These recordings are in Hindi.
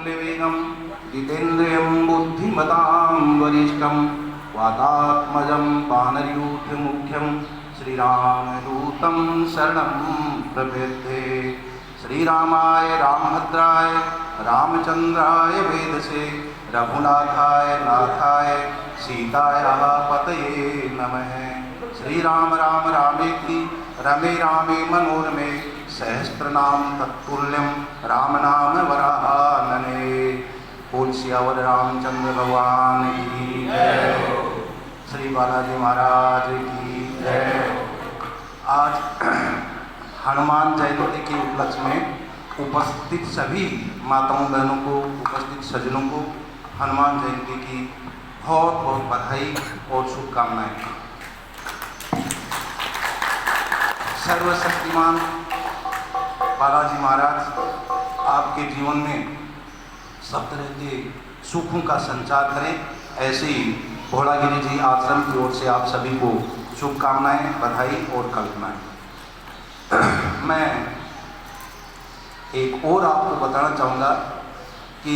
तुल्यवेगं जितेन्द्रियं बुद्धिमतां वरिष्ठं वातात्मजं वानरयूथमुख्यं श्रीरामदूतं शरणं प्रपद्ये। श्रीरामाय रामभद्राय रामचन्द्राय वेदसे रघुनाथाय नाथाय सीतायाः पतये नमः। श्रीराम राम रामेति रमे रामे मनोरमे सहस्त्रनाम तत्तुल्यं राम नाम वरानने। बोल सियावर रामचंद्र भगवान की जय। श्री बालाजी महाराज की जय। आज हनुमान जयंती के उपलक्ष्य में उपस्थित सभी माताओं बहनों को, उपस्थित सज्जनों को हनुमान जयंती की बहुत बहुत बधाई और शुभकामनाएं। सर्वशक्तिमान बालाजी महाराज आपके जीवन में सब तरह के सुखों का संचार करें। ऐसे ही भोलागिरी जी आश्रम की ओर से आप सभी को शुभकामनाएं, बधाई और कल्पनाएं। मैं एक और आपको बताना चाहूँगा कि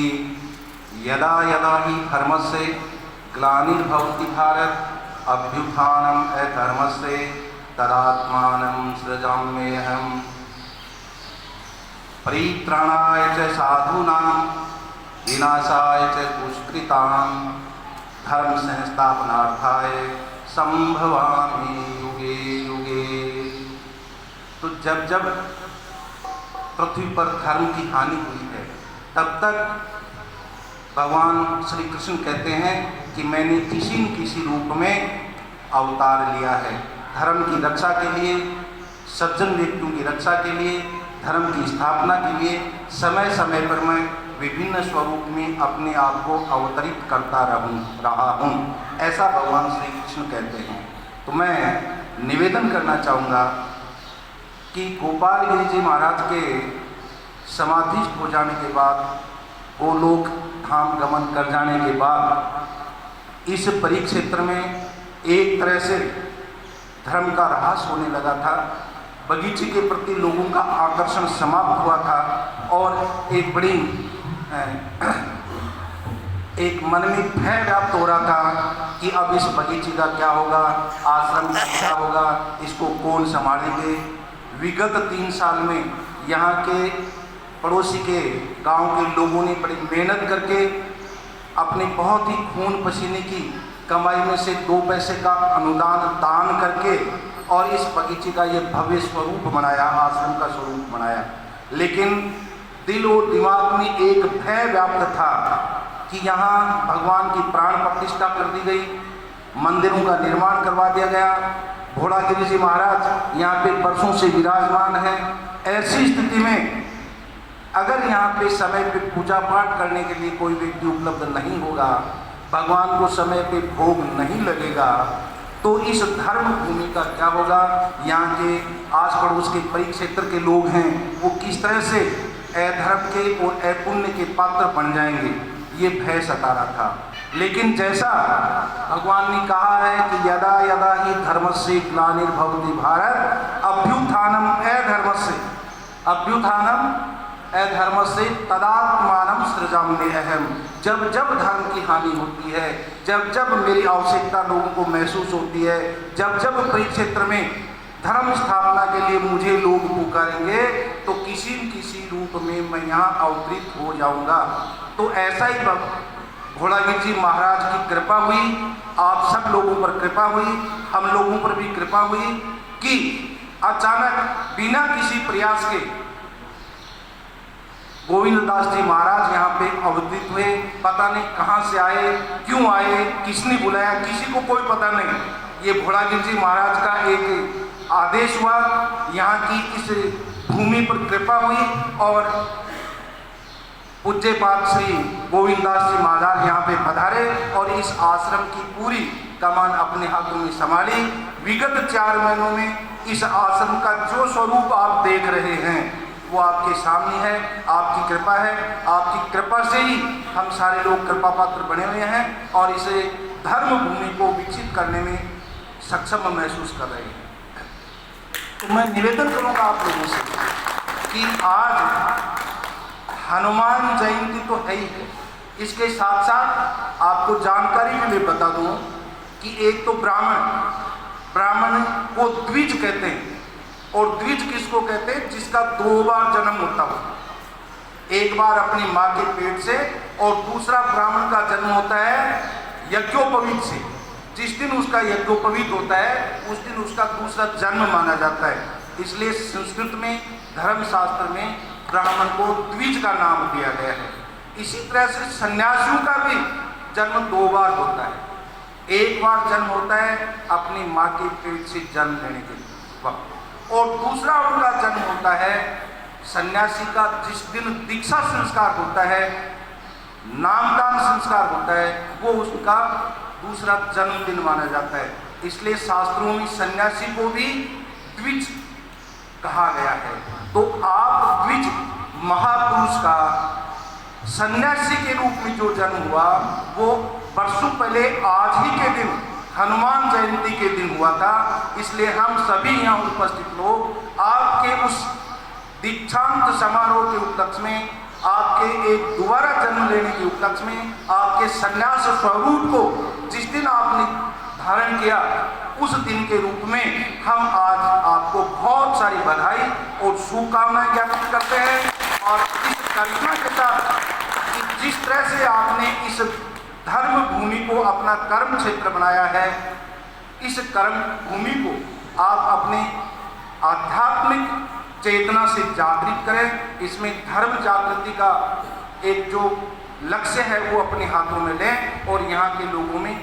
यदा यदा ही धर्मस्य ग्लानिर्भवति भारत अभ्युत्थानम् अधर्मस्य तदात्मानं सृजाम्यहम्। परित्राणाय च साधूनां विनाशाय च दुष्कृतां धर्म संस्थापनार्थाय संभवामि युगे युगे। तो जब जब पृथ्वी पर धर्म की हानि हुई है तब तक भगवान श्री कृष्ण कहते हैं कि मैंने किसी न किसी रूप में अवतार लिया है धर्म की रक्षा के लिए, सज्जन व्यक्तियों की रक्षा के लिए, धर्म की स्थापना के लिए। समय समय पर मैं विभिन्न स्वरूप में अपने आप को अवतरित करता रहा हूँ, ऐसा भगवान श्री कृष्ण कहते हैं। तो मैं निवेदन करना चाहूँगा कि गोपाल गिरि जी महाराज के समाधिस्थ हो जाने के बाद, गोलोक धाम गमन कर जाने के बाद इस परिक्षेत्र में एक तरह से धर्म का ह्रास होने लगा था। बगीचे के प्रति लोगों का आकर्षण समाप्त हुआ था और एक बड़ी एक मन में भय व्याप्त हो रहा था कि अब इस बगीचे का क्या होगा, आश्रम का क्या होगा, इसको कौन संभालेंगे। विगत 3 साल में यहाँ के पड़ोसी के गांव के लोगों ने बड़ी मेहनत करके अपने बहुत ही खून पसीने की कमाई में से 2 पैसे का अनुदान दान करके और इस बगीचे का ये भव्य स्वरूप बनाया, आश्रम का स्वरूप बनाया। लेकिन दिल और दिमाग में एक भय व्याप्त था कि यहाँ भगवान की प्राण प्रतिष्ठा कर दी गई, मंदिरों का निर्माण करवा दिया गया। भोलागिरी जी महाराज यहाँ पे वर्षों से विराजमान है। ऐसी स्थिति में अगर यहाँ पे समय पे पूजा पाठ करने के लिए कोई व्यक्ति उपलब्ध नहीं होगा, भगवान को समय पे भोग नहीं लगेगा, तो इस धर्म भूमि का क्या होगा। यहाँ के आस पड़ोस के परिक्षेत्र के लोग हैं वो किस तरह से अधर्म के और अपुण्य के पात्र बन जाएंगे, ये भय सता रहा था। लेकिन जैसा भगवान ने कहा है कि यदा यदा ही धर्मस्य ग्लानिर्भवति भारत अभ्युत्थानम् अधर्मस्य तदात्मानं सृजाम्यहम्। जब जब धर्म की हानि होती है, जब जब मेरी आवश्यकता लोगों को महसूस होती है, जब जब परिक्षेत्र में धर्म स्थापना के लिए मुझे लोग पुकारेंगे, तो किसी न किसी रूप में मैं यहाँ अवतरित हो जाऊँगा। तो ऐसा ही भोलागिरी जी महाराज की कृपा हुई, आप सब लोगों पर कृपा हुई, हम लोगों पर भी कृपा हुई कि अचानक बिना किसी प्रयास के गोविंद दास जी महाराज यहाँ पे अवतरित हुए। पता नहीं कहाँ से आए, क्यों आए, किसने बुलाया, किसी को कोई पता नहीं। ये भोलागिरी जी महाराज का एक आदेश हुआ, यहाँ की इस भूमि पर कृपा हुई और पूज्यपाद श्री गोविंद दास जी महाराज यहाँ पे पधारे और इस आश्रम की पूरी कमान अपने हाथों में संभाली। विगत 4 महीनों में इस आश्रम का जो स्वरूप आप देख रहे हैं वो आपके सामने है, आपकी कृपा है। आपकी कृपा से ही हम सारे लोग कृपा पात्र बने हुए हैं और इस धर्म भूमि को विकसित करने में सक्षम महसूस कर रहे हैं। तो मैं निवेदन करूँगा आप लोगों से कि आज हनुमान जयंती तो है ही है। इसके साथ साथ आपको जानकारी के लिए बता दूं कि एक तो ब्राह्मण को द्विज कहते हैं, और द्विज किसको कहते हैं? जिसका 2 बार जन्म होता हो, एक बार अपनी माँ के पेट से और दूसरा ब्राह्मण का जन्म होता है यज्ञोपवीत से। जिस दिन उसका यज्ञोपवीत होता है उस दिन उसका दूसरा जन्म माना जाता है। इसलिए संस्कृत में धर्मशास्त्र में ब्राह्मण को द्विज का नाम दिया गया है। इसी तरह से सन्यासियों का भी जन्म 2 बार होता है। एक बार जन्म होता है अपनी माँ के पेट से जन्म लेने के वक्त, और दूसरा उनका जन्म होता है सन्यासी का जिस दिन दीक्षा संस्कार होता है, नामदान संस्कार होता है, वो उसका दूसरा जन्मदिन माना जाता है। इसलिए शास्त्रों में सन्यासी को भी द्विज कहा गया है। तो आप द्विज महापुरुष का सन्यासी के रूप में जो जन्म हुआ वो वर्षों पहले आज ही के दिन हनुमान जयंती के दिन हुआ था। इसलिए हम सभी यहाँ उपस्थित लोग आपके उस दीक्षांत समारोह के उपलक्ष्य में, आपके एक दोबारा जन्म लेने के उपलक्ष्य में, आपके सन्यास स्वरूप को जिस दिन आपने धारण किया उस दिन के रूप में हम आज आपको बहुत सारी बधाई और शुभकामनाएं ज्ञापित करते हैं। और इस करिश्मा के साथ कि जिस तरह से आपने इस धर्म भूमि को अपना कर्म क्षेत्र बनाया है, इस कर्म भूमि को आप अपने आध्यात्मिक चेतना से जागृत करें। इसमें धर्म जागृति का एक जो लक्ष्य है वो अपने हाथों में लें और यहाँ के लोगों में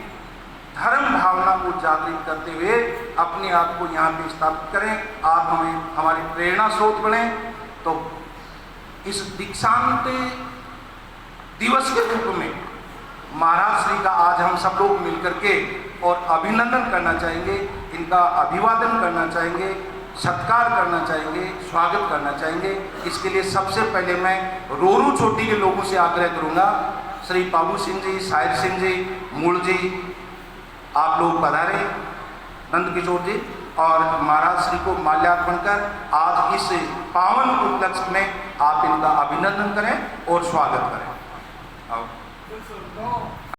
धर्म भावना को जागृत करते हुए अपने आप को यहाँ पे स्थापित करें। आप हमारी प्रेरणा स्रोत बने। तो इस दीक्षांत दिवस के रूप में महाराज श्री का आज हम सब लोग मिलकर के और अभिनंदन करना चाहेंगे, इनका अभिवादन करना चाहेंगे, सत्कार करना चाहेंगे, स्वागत करना चाहेंगे। इसके लिए सबसे पहले मैं रोरू चोटी के लोगों से आग्रह करूंगा, श्री बाबू सिंह जी, साहिर सिंह जी, मूल जी, आप लोग पधारे, नंद किशोर जी, और महाराज श्री को माल्यार्पण कर आज इस पावन उपलक्ष्य में आप इनका अभिनंदन करें और स्वागत करें। आओ।